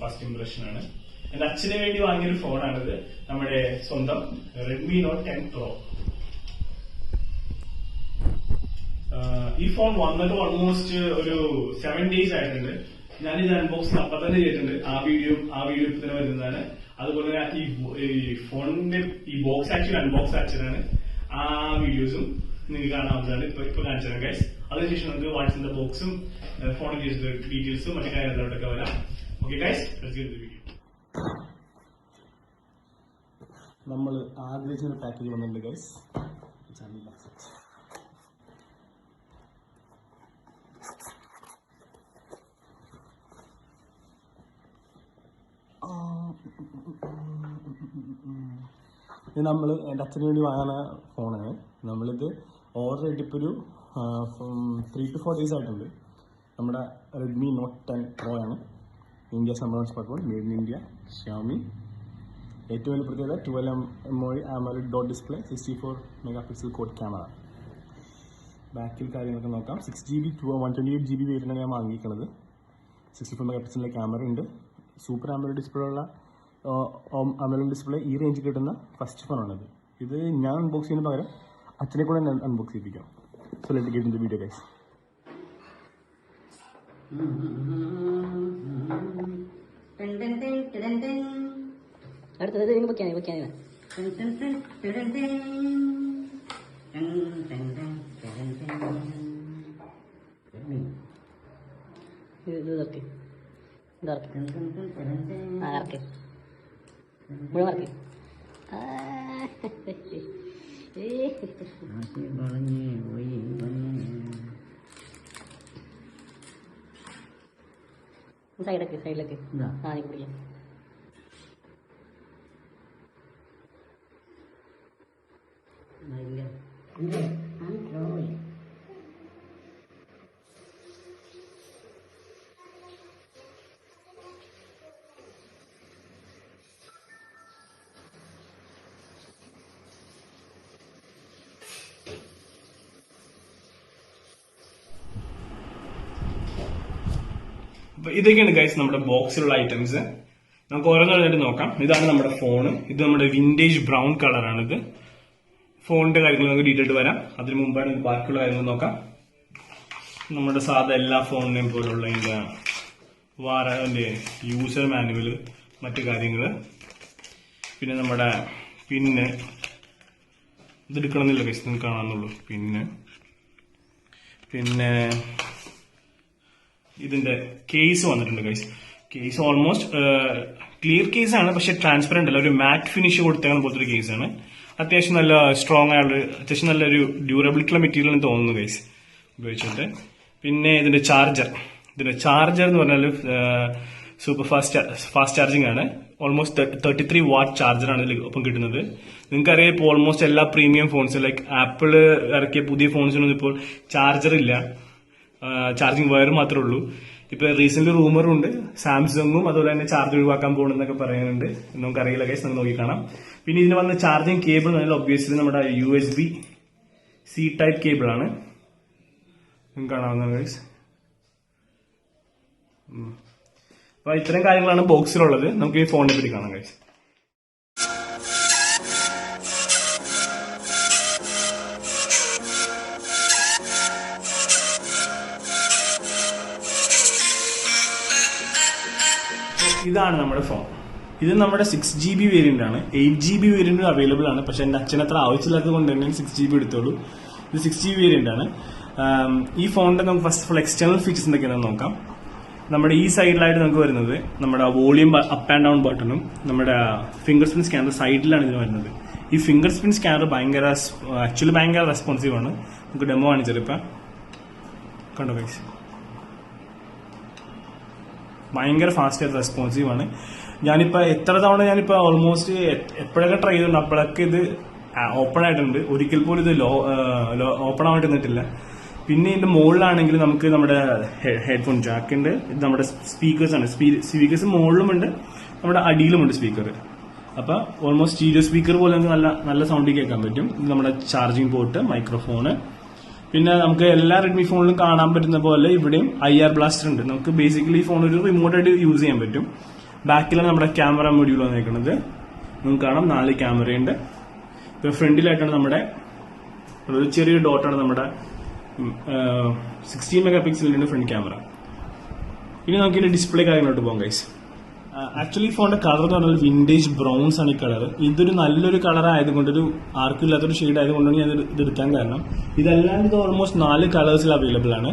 First impression ആണ്. എന്റെ അച്ഛന് വേണ്ടി വാങ്ങിയൊരു ഫോണാണിത്, നമ്മുടെ സ്വന്തം Redmi Note 10 Pro. ഈ ഫോൺ വന്നിട്ട് ഓൾമോസ്റ്റ് ഒരു 7 days ആയിട്ടുണ്ട്. ഞാനിത് അൺബോക്സിംഗ് അപ്പം തന്നെ ചെയ്തിട്ടുണ്ട്. ആ വീഡിയോ ഇപ്പൊ തന്നെ വരുന്നതാണ്. അതുപോലെ തന്നെ ഈ ഫോണിന്റെ ഈ ബോക്സ് ആക്ച്വലി അൺബോക്സ് ആക്ച്വലാണ്. ആ വീഡിയോസും നിങ്ങൾക്ക് കാണാവുന്നതാണ്. ഇപ്പൊ കാണിച്ചു തരാം ഗൈസ്. അതിനുശേഷം നമുക്ക് വാട്സിന്റെ ബോക്സും ഫോണിന്റെ ഡീറ്റെയിൽസും മറ്റു കാര്യങ്ങളിലോട്ടൊക്കെ വരാം. Okay guys, video. നമ്മൾ ആഗ്രഹിച്ചൊരു പാക്കേജ് വന്നിട്ടുണ്ട് ഗൈസ്. ഇത് നമ്മൾ എൻ്റെ അച്ഛന് വേണ്ടി വാങ്ങുന്ന ഫോണാണ്. നമ്മളിത് ഓർഡർ ചെയ്തിപ്പോൾ ഒരു 3 to 4 days ആയിട്ടുണ്ട്. നമ്മുടെ Redmi Note 10 Pro ആണ്. India number smartphone, made in India, Xiaomi. ഏറ്റവും വലിയ പ്രത്യേകത 12mm AMOLED dot display, 64 MP quad camera. ബാക്കിൽ കാര്യങ്ങളൊക്കെ നോക്കാം. 6GB 128GB വേരിയൻ്റാണ് ഞാൻ വാങ്ങിയിരിക്കുന്നത്. 64 MP ക്യാമറ ഉണ്ട്. സൂപ്പർ AMOLED ഡിസ്പ്ലേ ഉള്ള AMOLED ഡിസ്പ്ലേ ഈ റേഞ്ചിൽ കിട്ടുന്ന ഫസ്റ്റ് ഫോണാണിത്. ഇത് ഞാൻ അൺബോക്സ് ചെയ്യുന്ന പകരം അച്ഛനെ കൂടെ അൺബോക്സ് ചെയ്യിപ്പിക്കാം. So let get in the video guys. അടുത്തത് വെക്കാൻ മുഴുവൻ സൈഡൊക്കെ ആദ്യം പിടിക്കാം. ഇതൊക്കെയാണ് ഗൈസ് നമ്മുടെ ബോക്സിലുള്ള ഐറ്റംസ്. നമുക്ക് ഓരോന്നായിട്ട് നോക്കാം. ഇതാണ് നമ്മുടെ ഫോണ്. ഇത് നമ്മുടെ വിന്റേജ് ബ്രൗൺ കളറാണിത്. ഫോണിന്റെ കാര്യങ്ങൾ നമുക്ക് ഡീറ്റെയിൽ വരാം. അതിന് മുമ്പാണ് ബാക്കിയുള്ള കാര്യങ്ങൾ നോക്കാം. നമ്മുടെ സാധാ എല്ലാ ഫോണിനെയും പോലുള്ള അതിന്റെ യൂസർ മാനുവല്, മറ്റു കാര്യങ്ങള്, പിന്നെ നമ്മുടെ പിന്നെ ഇതെടുക്കണമെന്നില്ല ഗൈസ്, നിങ്ങൾക്ക് കാണാന്നുള്ളൂ. പിന്നെ ഇതിന്റെ കേസ് വന്നിട്ടുണ്ട് ഗൈസ്. കേസ് ഓൾമോസ്റ്റ് ക്ലിയർ കേസാണ്, പക്ഷെ ട്രാൻസ്പെറന്റ് അല്ല. ഒരു മാറ്റ് ഫിനിഷ് കൊടുത്തേക്കുന്ന പോലത്തെ ഒരു കേസാണ്. അത്യാവശ്യം നല്ല സ്ട്രോങ് ആയുള്ള, അത്യാവശ്യം നല്ലൊരു ഡ്യൂറബിലിറ്റി ഉള്ള മെറ്റീരിയൽ എന്ന് തോന്നുന്നു ഗൈസ് ഉപയോഗിച്ചിട്ട്. പിന്നെ ഇതിന്റെ ചാർജർ എന്ന് പറഞ്ഞാൽ സൂപ്പർ ഫാസ്റ്റ് ചാർജിങ് ആണ്. ഓൾമോസ്റ്റ് 33 വാട്ട് ചാർജറാണ് ഇതിൽ ഒപ്പം കിട്ടുന്നത്. നിങ്ങൾക്കറിയാം ഇപ്പോൾ ഓൾമോസ്റ്റ് എല്ലാ പ്രീമിയം ഫോൺസും ലൈക്ക് ആപ്പിള് ഇറക്കിയ പുതിയ ഫോൺസിനൊന്നും ഇപ്പോൾ ചാർജർ ഇല്ല, ചാർജിങ് വയർ മാത്രമേ ഉള്ളൂ. ഇപ്പൊ റീസെന്റ് റൂമറുണ്ട് സാംസങ്ങും അതുപോലെ തന്നെ ചാർജ് ഒഴിവാക്കാൻ പോകണമെന്നൊക്കെ പറയുന്നുണ്ട്. നമുക്കറിയില്ല ഗൈസ്, നമുക്ക് നോക്കി കാണാം. പിന്നെ ഇതിന് വന്ന ചാർജിങ് കേബിൾ നല്ല ഒബ്വിയസ്ലി നമ്മുടെ USB-C ടൈപ്പ് കേബിൾ ആണ്. നിങ്ങൾക്ക് കാണാവുന്ന ഗൈസ്. അപ്പൊ ഇത്തരം കാര്യങ്ങളാണ് ബോക്സിലുള്ളത്. നമുക്ക് ഈ ഫോണിനെ പറ്റി കാണാം ഗൈസ്. ഇതാണ് നമ്മുടെ ഫോൺ. ഇത് നമ്മുടെ 6GB വേരിയന്റ് ആണ്. 8GB വേരിയന്റ് അവൈലബിൾ ആണ്. പക്ഷെ എന്റെ അച്ഛൻ അത്ര ആവശ്യമില്ലാത്തത് കൊണ്ട് തന്നെ 6GB എടുത്തോളൂ. ഇത് 6GB വേരിയന്റ് ആണ്. ഈ ഫോണിന്റെ നമുക്ക് first of all external features എന്തൊക്കെയാണെന്ന് നോക്കാം. നമ്മുടെ ഈ സൈഡിലായിട്ട് നമുക്ക് വരുന്നത് നമ്മുടെ വോളിയം അപ്പ് ആൻഡ് ഡൗൺ ബട്ടണും നമ്മുടെ ഫിംഗർ സ്പ്രിന്റ് സ്കാനർ സൈഡിലാണ് ഇതിന് വരുന്നത്. ഈ ഫിംഗർ സ്പ്രിന്റ് സ്കാനർ ആക്ച്വലി ഭയങ്കര റെസ്പോൺസീവ് ആണ്. നമുക്ക് ഡെമോ കാണിച്ചത് ഇപ്പൊ കണ്ടോ ഗൈസ്. ഭയങ്കര ഫാസ്റ്റ് ആയിട്ട് റെസ്പോൺസീവ് ആണ്. ഞാനിപ്പോ എത്ര തവണ ഓൾമോസ്റ്റ് എപ്പോഴൊക്കെ ട്രൈ ചെയ്തിട്ടുണ്ട് അപ്പോഴൊക്കെ ഇത് ഓപ്പൺ ആയിട്ടുണ്ട്. ഒരിക്കൽ പോലും ഇത് ഓപ്പൺ ആവാൻ നിന്നിട്ടില്ല. പിന്നെ ഇതിന്റെ മുകളിലാണെങ്കിൽ നമുക്ക് നമ്മുടെ ഹെഡ്ഫോൺ ജാക്ക് ഉണ്ട്. ഇത് നമ്മുടെ സ്പീക്കേഴ്സ് ആണ്. സ്പീക്കേഴ്സ് മുകളിലുമുണ്ട്, നമ്മുടെ അടിയിലുമുണ്ട് സ്പീക്കർ. അപ്പൊ ഓൾമോസ്റ്റ് സ്റ്റീരിയോ സ്പീക്കർ പോലെ നമുക്ക് നല്ല സൗണ്ട് കേൾക്കാൻ പറ്റും. ഇത് നമ്മുടെ ചാർജിങ് പോർട്ട്, മൈക്രോഫോണ്. പിന്നെ നമുക്ക് എല്ലാ റെഡ്മി ഫോണിലും കാണാൻ പറ്റുന്ന പോലെ ഇവിടെയും IR ബ്ലാസ്റ്റർ ഉണ്ട്. നമുക്ക് ബേസിക്കലി ഈ ഫോൺ ഒരു റിമോട്ട് ആയിട്ട് യൂസ് ചെയ്യാൻ പറ്റും. ബാക്കിലാണ് നമ്മുടെ ക്യാമറ മൊഡ്യൂൾ വന്നിരിക്കുന്നത്. നിങ്ങൾക്ക് കാണാം 4 ക്യാമറയുണ്ട്. ഇപ്പൊ ഫ്രണ്ടിലായിട്ടാണ് നമ്മുടെ ഒരു ചെറിയ ഡോട്ടാണ് നമ്മുടെ 16 മെഗാ പിക്സലിന്റെ ഫ്രണ്ട് ക്യാമറ. ഇനി നമുക്ക് ഇതിന്റെ ഡിസ്പ്ലേ കാര്യങ്ങളോട്ട് പോകാം ഗൈസ്. ആക്ച്വലി ഫോണിന്റെ കളർ എന്ന് പറഞ്ഞാൽ വിന്റേജ് ബ്രൗൺസ് ആണ് ഈ കളർ. ഇതൊരു നല്ലൊരു കളർ ആയതുകൊണ്ട്, ഒരു ആർക്കും ഇല്ലാത്തൊരു ഷെയ്ഡ് ആയതുകൊണ്ടാണ് ഞാൻ ഇത് എടുക്കാൻ കാരണം. ഇതല്ലാണ്ട് ഇത് ഓൾമോസ്റ്റ് 4 കളേഴ്സിൽ അവൈലബിൾ ആണ്.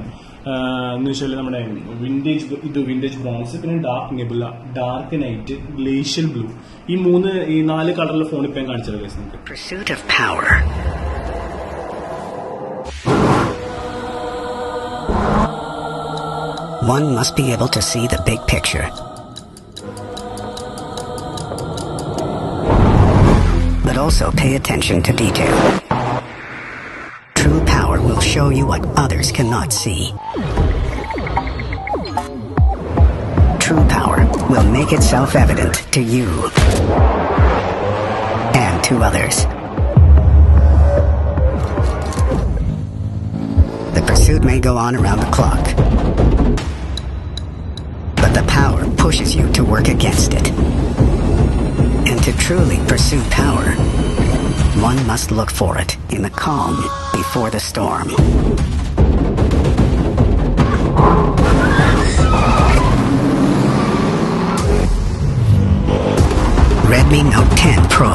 എന്ന് വെച്ചാൽ നമ്മുടെ വിന്റേജ് ബ്രൗൺസ്, പിന്നെ dark nebula, dark night, glacial blue, ഈ 4 കളറിലെ ഫോൺ ഇപ്പം കാണിച്ചത് ഗൈസ് നമുക്ക്. Pursuit of power. One must be able to see the big picture. But also pay attention to detail. True power will show you what others cannot see. True power will make itself evident to you and to others. The pursuit may go on around the clock, but the power pushes you to work against it. And to truly pursue power, one must look for it in the calm before the storm. Redmi Note 10 Pro.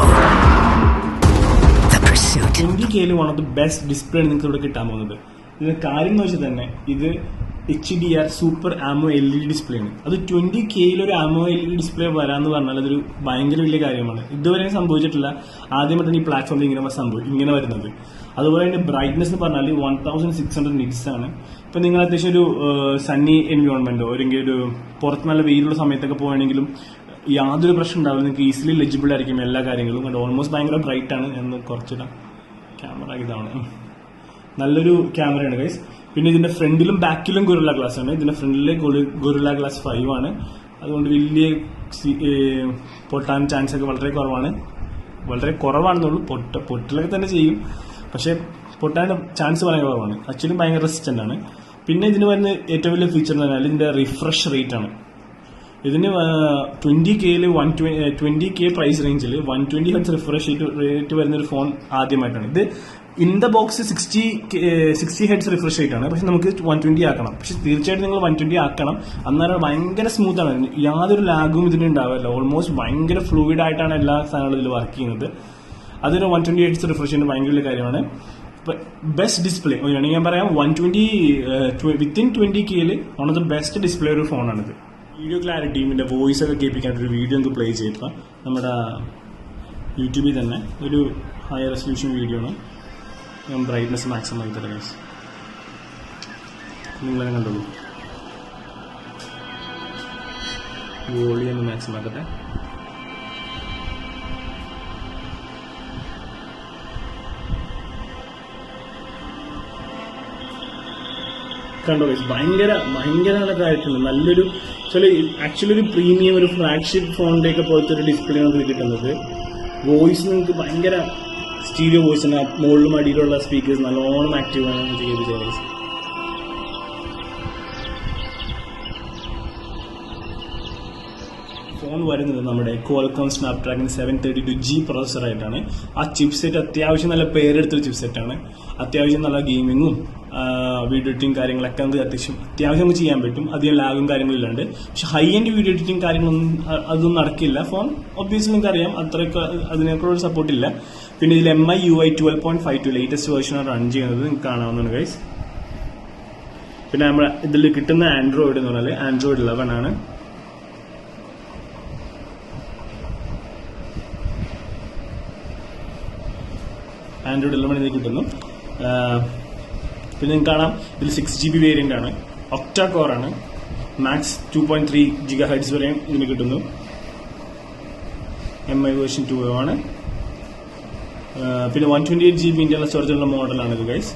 The Pursuit. 20K one of the best display ആണ് നിങ്ങൾക്ക് ഇവിടെ കിട്ടാൻ പോകുന്നത്. ഇതിന്റെ കാര്യം എന്ന് വെച്ചാൽ തന്നെ ഇത് HDR സൂപ്പർ ആമോ LED ഡിസ്പ്ലേ ആണ്. അത് 20K ഒരു ആമോ LED ഡിസ്പ്ലേ വരാന്ന് പറഞ്ഞാൽ അതൊരു ഭയങ്കര വലിയ കാര്യമാണ്. ഇതുവരെ സംഭവിച്ചിട്ടില്ല. ആദ്യമായിട്ടാണ് ഈ പ്ലാറ്റ്ഫോമിൽ ഇങ്ങനെ വരുന്നത്. അതുപോലെ തന്നെ ബ്രൈറ്റ്നസ് എന്ന് പറഞ്ഞാൽ 1600 nits ആണ്. ഇപ്പൊ നിങ്ങൾ അത്യാവശ്യം ഒരു സണ്ണി എൻവയോൺമെന്റോ അല്ലെങ്കിൽ ഒരു പുറത്ത് നല്ല വെയിലുള്ള സമയത്തൊക്കെ പോവുകയാണെങ്കിലും യാതൊരു പ്രശ്നം ഉണ്ടാവില്ല. നിങ്ങൾക്ക് ഈസിലി ലെജിബിൾ ആയിരിക്കും എല്ലാ കാര്യങ്ങളും. കണ്ട് ഓൾമോസ്റ്റ് ഭയങ്കര ബ്രൈറ്റ് ആണ് എന്ന് കുറച്ചിടാം. ക്യാമറ ഇതാണ്, നല്ലൊരു ക്യാമറയാണ് ഗൈസ്. പിന്നെ ഇതിന്റെ ഫ്രണ്ടിലും ബാക്കിലും ഗൊറില്ല ഗ്ലാസ് ആണ്. ഇതിന്റെ ഫ്രണ്ടിലെ ഗൊറില്ല ഗ്ലാസ് 5 ആണ്. അതുകൊണ്ട് വലിയ പൊട്ടാൻ ചാൻസ് ഒക്കെ വളരെ കുറവാണെന്നുള്ളൂ. പൊട്ടലൊക്കെ തന്നെ ചെയ്യും, പക്ഷെ പൊട്ടാൻ ചാൻസ് വളരെ കുറവാണ്. ആക്ച്വലി ഭയങ്കര റെസിസ്റ്റന്റ് ആണ്. പിന്നെ ഇതിന് വരുന്ന ഏറ്റവും വലിയ ഫീച്ചർ എന്ന് പറഞ്ഞാൽ ഇതിന്റെ റിഫ്രഷ് റേറ്റ് ആണ്. ഇതിന് 20K 20K പ്രൈസ് റേഞ്ചിൽ 120 Hz റിഫ്രഷ് റേറ്റ് വരുന്ന ഒരു ഫോൺ ആദ്യമായിട്ടാണ്. ഇത് in the box 60 Hz refresh rate ആണ്. പക്ഷെ നമുക്ക് 120 ആക്കണം. പക്ഷെ തീർച്ചയായിട്ടും നിങ്ങൾ 120 ആക്കണം. അന്നേരം ഭയങ്കര സ്മൂത്ത് ആണ്. യാതൊരു ലാഗും ഇതിന് ഉണ്ടാവില്ല. ഓൾമോസ്റ്റ് ഭയങ്കര ഫ്ലൂയിഡ് ആയിട്ടാണ് എല്ലാ സാധനങ്ങളും ഇതിൽ വർക്ക് ചെയ്യുന്നത്. അതൊരു 120 Hz റിഫ്രഷ് ചെയ്യുന്ന ഭയങ്കര വലിയ കാര്യമാണ്. ബെസ്റ്റ് ഡിസ്പ്ലേ വേണമെങ്കിൽ ഞാൻ പറയാം 120 within 20K one of the best display ഒരു ഫോണാണിത്. വീഡിയോ ക്ലാരിറ്റി, ഇതിന്റെ വോയിസ് ഒക്കെ കേൾപ്പിക്കാനായിട്ട് ഒരു വീഡിയോ നമുക്ക് പ്ലേ ചെയ്തിട്ട് നമ്മുടെ യൂട്യൂബിൽ തന്നെ ഒരു ഹൈ റെസൊല്യൂഷൻ വീഡിയോ ആണ്. ഞാൻ ബ്രൈറ്റ്നസ് മാക്സിമം ആക്കി തരാം ഗൈസ്, നിങ്ങളെ കണ്ടോളൂ. വോളിയം മാക്സിമം ആക്കട്ടെ. കണ്ടോ ഗൈസ്, ഭയങ്കര നല്ല കാര്യമായിട്ടുണ്ട്. നല്ലൊരു ആക്ച്വലി ഒരു പ്രീമിയം ഒരു ഫ്ലാഗ്ഷിപ്പ് ഫോണിന്റെ ഒക്കെ പോലത്തെ ഒരു ഡിസ്പ്ലേ നമുക്ക് കിട്ടുന്നത്. വോയിസ് നിങ്ങൾക്ക് ഭയങ്കര സ്റ്റീരിയോ വോയിസ് ആണ്. മുകളിലും അടിയിലുള്ള സ്പീക്കേഴ്സ് നല്ലോണം ആക്റ്റീവ് ആണ് ചെയ്ത് ഗൈസ്. ഫോൺ വരുന്നത് നമ്മുടെ ക്വാൾകോം സ്നാപ്ഡ്രാഗൺ 732G പ്രോസസ്സറായിട്ടാണ്. ആ ചിപ്പ് സെറ്റ് അത്യാവശ്യം നല്ല പേരെടുത്തൊരു ചിപ്പ് സെറ്റാണ്. അത്യാവശ്യം നല്ല ഗെയിമിങ്ങും വീഡിയോ എഡിറ്റിംഗ് കാര്യങ്ങളൊക്കെ നമുക്ക് അത്യാവശ്യം നമുക്ക് ചെയ്യാൻ പറ്റും. അധികം ലാഗും കാര്യങ്ങളില്ലാണ്ട്. പക്ഷെ ഹൈ എൻഡ് വീഡിയോ എഡിറ്റിംഗ് കാര്യങ്ങളൊന്നും അതൊന്നും നടക്കില്ല. ഫോൺ ഒബ്വിയസ്ലി നിങ്ങൾക്ക് അറിയാം അത്രയൊക്കെ അതിനേക്കുള്ള സപ്പോർട്ട് ഇല്ല. പിന്നെ ഇതിൽ MI UI 12.52 ലേറ്റസ്റ്റ് വേർഷനാണ് റൺ ചെയ്യുന്നത്. നിങ്ങൾക്ക് കാണാവുന്നതാണ് ഗൈസ്. പിന്നെ നമ്മൾ ഇതിൽ കിട്ടുന്ന ആൻഡ്രോയിഡ് എന്ന് പറഞ്ഞാൽ ആൻഡ്രോയിഡ് 11 ആണ്. ആൻഡ്രോയിഡ് 11 ഇതിൽ കിട്ടുന്നു. പിന്നെ നിങ്ങൾക്ക് കാണാം ഇതിൽ 6GB വേരിയന്റ് ആണ്. ഒക്ടാ കോർ ആണ്. മാക്സ് 2.3 GHz വരെ ഇതിന് കിട്ടുന്നു. MI വേർഷൻ 2 ആണ്. പിന്നെ 128GB ഇന്റർണൽ സ്റ്റോറേജ് ഉള്ള മോഡലാണ് ഇത് ഗൈസ്.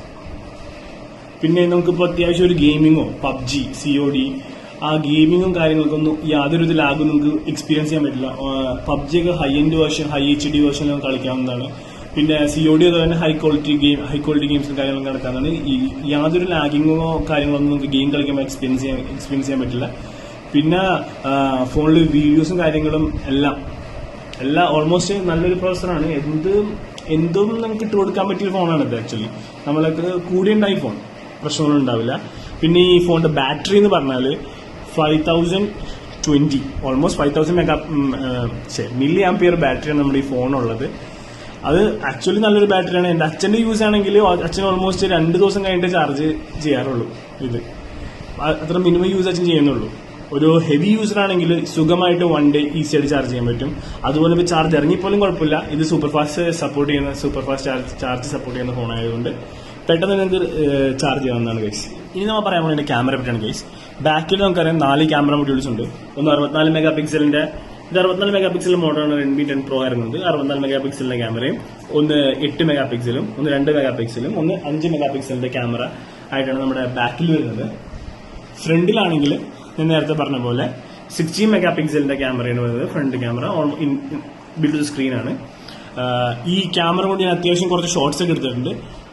പിന്നെ നമുക്കിപ്പോൾ അത്യാവശ്യം ഒരു ഗെയിമിങ്ങോ PUBG COD ആ ഗെയിമിങ്ങും കാര്യങ്ങൾക്കൊന്നും യാതൊരു ഇത് ലാഗും നിങ്ങൾക്ക് എക്സ്പീരിയൻസ് ചെയ്യാൻ പറ്റില്ല. PUBG ഒക്കെ high end version high HD വേർഷനിൽ കളിക്കാവുന്നതാണ്. പിന്നെ COD തന്നെ ഹൈ ക്വാളിറ്റി ഗെയിംസും കാര്യങ്ങളും നടക്കാവുന്നതാണ്. യാതൊരു ലാഗിങ്ങോ കാര്യങ്ങളൊന്നും നിങ്ങൾക്ക് ഗെയിം കളിക്കുമ്പോൾ എക്സ്പീരിയൻസ് ചെയ്യാൻ പറ്റില്ല. പിന്നെ ഫോണിൽ വീഡിയോസും കാര്യങ്ങളും എല്ലാം ഓൾമോസ്റ്റ് നല്ലൊരു പ്രോസസ്സറാണ്. എന്തും നമുക്ക് ഇട്ട് കൊടുക്കാൻ പറ്റിയ ഫോണാണ് ഇത്. ആക്ച്വലി നമ്മളൊക്കെ കൂടിയുണ്ടായി ഫോൺ പ്രശ്നമൊന്നും ഉണ്ടാവില്ല. പിന്നെ ഈ ഫോണിന്റെ ബാറ്ററി എന്ന് പറഞ്ഞാൽ 5020 ഓൾമോസ്റ്റ് 5000 മില്ലി ആംപിയർ ബാറ്ററിയാണ് നമ്മുടെ ഈ ഫോണുള്ളത്. അത് ആക്ച്വലി നല്ലൊരു ബാറ്ററിയാണ്. എൻ്റെ അച്ഛൻ്റെ യൂസ് ആണെങ്കിൽ അച്ഛൻ ഓൾമോസ്റ്റ് 2 ദിവസം കഴിഞ്ഞിട്ട് ചാർജ് ചെയ്യാറുള്ളൂ. ഇത് അത്ര മിനിമം യൂസ് അച്ഛൻ ചെയ്യുന്നുള്ളൂ. ഒരു ഹെവി യൂസർ ആണെങ്കിൽ സുഖമായിട്ട് 1 ഡേ ഈസി ആയിട്ട് ചാർജ് ചെയ്യാൻ പറ്റും. അതുപോലെ ഇപ്പോൾ ചാർജ് ഇറങ്ങിപ്പോലും കുഴപ്പമില്ല. ഇത് സൂപ്പർ ഫാസ്റ്റ് ചാർജ് സപ്പോർട്ട് ചെയ്യുന്ന ഫോൺ ആയതുകൊണ്ട് പെട്ടെന്ന് നിങ്ങൾക്ക് ചാർജ് ചെയ്യാവുന്നതാണ് ഗൈസ്. ഇനി നമ്മൾ പറയാൻ പോകുന്നത് ക്യാമറ പറ്റിയാണ് ഗൈസ്. ബാക്കിൽ നമുക്കറിയാം 4 ക്യാമറ മൊഡ്യൂൾസ് ഉണ്ട്. ഒന്ന് 64 മെഗാ പിക്സലിന്റെ, ഇത് 64 മെഗാ പിക്സൽ മോഡലാണ് Redmi 10 Pro ഇറങ്ങുന്നത്. 64 മെഗാ പിക്സലിന്റെ ക്യാമറയും, ഒന്ന് 8 മെഗാ പിക്സലും, ഒന്ന് 2 മെഗാ പിക്സലും, ഒന്ന് 5 മെഗാ പിക്സലിന്റെ ക്യാമറ ആയിട്ടാണ് നമ്മുടെ ബാക്കിൽ വരുന്നത്. ഫ്രണ്ടിലാണെങ്കിൽ ഞാൻ നേരത്തെ പറഞ്ഞ പോലെ 16 മെഗാ പിക്സലിന്റെ ക്യാമറയാണ് വരുന്നത്. ഫ്രണ്ട് ക്യാമറ ബിൽഡ് സ്ക്രീനാണ്. ഈ ക്യാമറ കൊണ്ട് ഞാൻ അത്യാവശ്യം കുറച്ച് ഷോർട്സ് ഒക്കെ എടുത്തിട്ടുണ്ട്.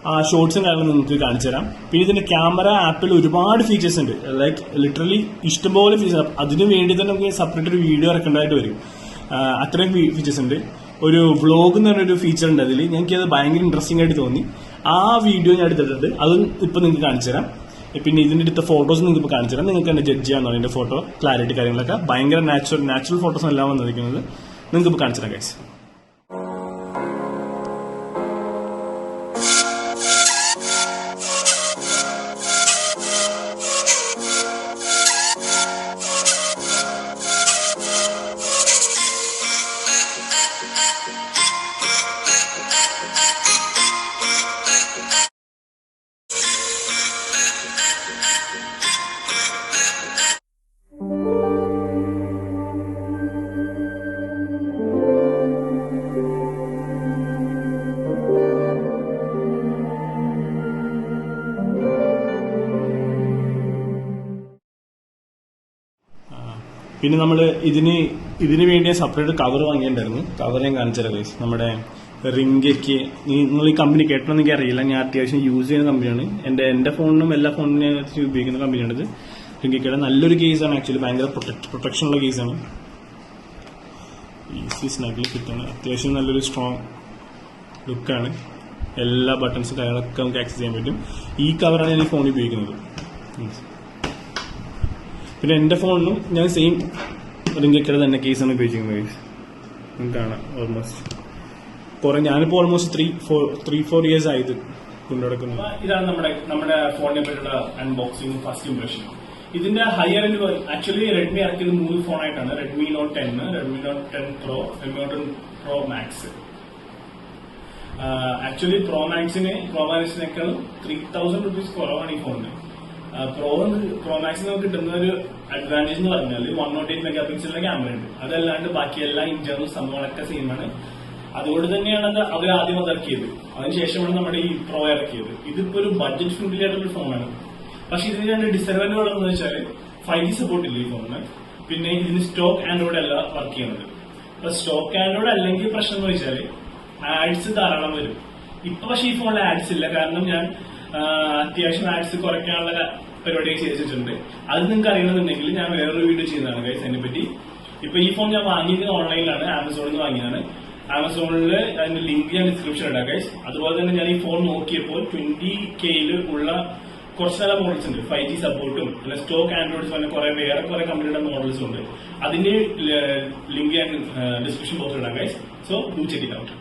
ആ ഷോർട്സും കാര്യങ്ങളും നിങ്ങൾക്ക് കാണിച്ചു തരാം. പിന്നെ ഇതിന്റെ ക്യാമറ ആപ്പിൽ ഒരുപാട് ഫീച്ചേഴ്സ് ഉണ്ട്. ലൈക്ക് ലിറ്ററലി ഇഷ്ടംപോലെ ഫീച്ചേഴ്സ്. അതിനു വേണ്ടി തന്നെ നമുക്ക് സെപ്പറേറ്റ് ഒരു വീഡിയോ ഇറക്കേണ്ടതായിട്ട് വരും. അത്രയും ഫീച്ചേഴ്സ് ഉണ്ട്. ഒരു വ്ളോഗ് എന്ന് പറഞ്ഞൊരു ഫീച്ചർ ഉണ്ട് അതിൽ. എനിക്കത് ഭയങ്കര ഇൻട്രസ്റ്റിംഗ് ആയിട്ട് തോന്നി. ആ വീഡിയോ ഞാൻ എടുത്തിട്ടുണ്ട്. അതും ഇപ്പൊ നിങ്ങൾക്ക് കാണിച്ചു തരാം. പിന്നെ ഇതിന്റെ അടുത്ത ഫോട്ടോസ് നിങ്ങൾക്ക് ഇപ്പോൾ കാണിച്ചു തരാം. നിങ്ങൾക്ക് തന്നെ ജഡ്ജ് ചെയ്യാൻ ഇതിന്റെ ഫോട്ടോ ക്ലാരിറ്റി കാര്യങ്ങളൊക്കെ ഭയങ്കര നാച്ചുറൽ ഫോട്ടോസ് എല്ലാം വന്നിരിക്കുന്നത് നിങ്ങൾക്ക് ഇപ്പോൾ കാണിച്ചു തരാം ഗൈസ്. പിന്നെ നമ്മൾ ഇതിന് വേണ്ടി സെപ്പറേറ്റ് കവർ വാങ്ങിയിട്ടുണ്ടായിരുന്നു. കവർ ഞാൻ കാണിച്ചുതരാം ഗൈസ്. നമ്മുടെ റിംഗയ്ക്ക് നിങ്ങൾ ഈ കമ്പനി കേട്ടണമെന്ന് എനിക്ക് അറിയില്ല. ഞാൻ അത്യാവശ്യം യൂസ് ചെയ്യുന്ന കമ്പനിയാണ്. എൻ്റെ ഫോണിനും എല്ലാ ഫോണിനും ഞാൻ ഉപയോഗിക്കുന്ന കമ്പനിയാണിത്. റിംഗയ്ക്കയുടെ നല്ലൊരു കേസാണ്. ആക്ച്വലി ഭയങ്കര പ്രൊട്ടക്ഷൻ ഉള്ള കേസാണ്. ഈസി സ്നഗ്ലി കിട്ടാണ്. അത്യാവശ്യം നല്ലൊരു സ്ട്രോങ് ലുക്കാണ്. എല്ലാ ബട്ടൺസും കാര്യങ്ങളൊക്കെ നമുക്ക് ആക്സസ് ചെയ്യാൻ പറ്റും. ഈ കവറാണ് ഞാൻ ഈ ഫോണിൽ ഉപയോഗിക്കുന്നത്. പിന്നെ എൻ്റെ ഫോണിനും ഞാൻ സെയിം റിംഗയ്ക്കയുടെ തന്നെ കേസാണ് ഉപയോഗിക്കുന്നത്. നിങ്ങൾക്ക് കാണാം ഓൾമോസ്റ്റ് ഞാനിപ്പോൾ ഓൾമോസ്റ്റ് 3-4 ഇയേഴ്സ് ആയത് കൊണ്ടുനടക്കുന്നത്. ഇതാണ് നമ്മുടെ ഫോണിനെ പറ്റിയുള്ള അൺബോക്സിംഗ് ഫസ്റ്റ് ഇംപ്രഷൻ. ഇതിന്റെ ഹയർ എൻഡ് ആക്ച്വലി റെഡ്മി ഇറക്കിയത് 3 ഫോണായിട്ടാണ്. Redmi Note 10, Redmi Note 10 Pro, Redmi Note 10 Pro Max. Actually pro മാക്സിനേക്കാൾ 3000 rupees കുറവാണ് ഈ ഫോണിന്. പ്രോ മാക്സിന് നമുക്ക് കിട്ടുന്ന ഒരു അഡ്വാൻറ്റേജ് എന്ന് പറഞ്ഞാൽ 108 മെഗാ പിക്സലിന്റെ ക്യാമറ ഉണ്ട്. അതല്ലാണ്ട് ബാക്കി എല്ലാ ഇന്റേണൽ സംഭവങ്ങളൊക്കെ സെയിമാണ്. അതുകൊണ്ട് തന്നെയാണ് അവർ ആദ്യം അത് ഇറക്കിയത്. അതിനുശേഷമാണ് നമ്മുടെ ഈ പ്രോ ഇറക്കിയത്. ഇതിപ്പോ ഒരു ബഡ്ജറ്റ് ഫ്രണ്ട്ലി ആയിട്ടുള്ള ഫോണാണ്. പക്ഷെ ഇതിന് 2 ഡിസഡ്വാൻറ്റേജ് എന്ന് വെച്ചാൽ 5G സപ്പോർട്ട് ഇല്ല ഈ ഫോണിന്. പിന്നെ ഇതിന് സ്റ്റോക്ക് ആൻഡ്രോയിഡ് അല്ല വർക്ക് ചെയ്യുന്നത്. അപ്പൊ സ്റ്റോക്ക് ആൻഡ്രോയിഡ് അല്ലെങ്കിൽ പ്രശ്നം എന്ന് വെച്ചാൽ ആഡ്സ് ധാരാളം വരും. ഇപ്പൊ പക്ഷെ ഈ ഫോണിൽ ആഡ്സ് ഇല്ല. കാരണം ഞാൻ അത്യാവശ്യം ആഡ്സ് കുറയ്ക്കാനുള്ള പരിപാടിയൊക്കെ ചെയ്ത് വെച്ചിട്ടുണ്ട്. അത് നിങ്ങൾക്ക് അറിയണമെന്നുണ്ടെങ്കിൽ ഞാൻ വേറൊരു വീഡിയോ ചെയ്യുന്നതാണ് ഗൈസ് അതിനെപ്പറ്റി. ഇപ്പൊ ഈ ഫോൺ ഞാൻ വാങ്ങിയത് ഓൺലൈനിലാണ്, ആമസോണിൽ നിന്ന് വാങ്ങിയതാണ്. ആമസോണിൽ അതിന്റെ ലിങ്ക് ഞാൻ ഡിസ്ക്രിപ്ഷൻ ഇടാം ഗൈസ്. അതുപോലെ തന്നെ ഞാൻ ഈ ഫോൺ നോക്കിയപ്പോൾ 20K ഉള്ള കുറച്ച് നല്ല മോഡൽസ് ഉണ്ട്. 5G സപ്പോർട്ടും പിന്നെ സ്റ്റോക്ക് ആൻഡ്രോയിഡ്സ് പറഞ്ഞ വേറെ കുറെ കമ്പനിയുടെ മോഡൽസ് ഉണ്ട്. അതിന്റെ ലിങ്ക് ഞാൻ ഡിസ്ക്രിപ്ഷൻ ബോക്സിൽ ഇടാം guys. So do check it out.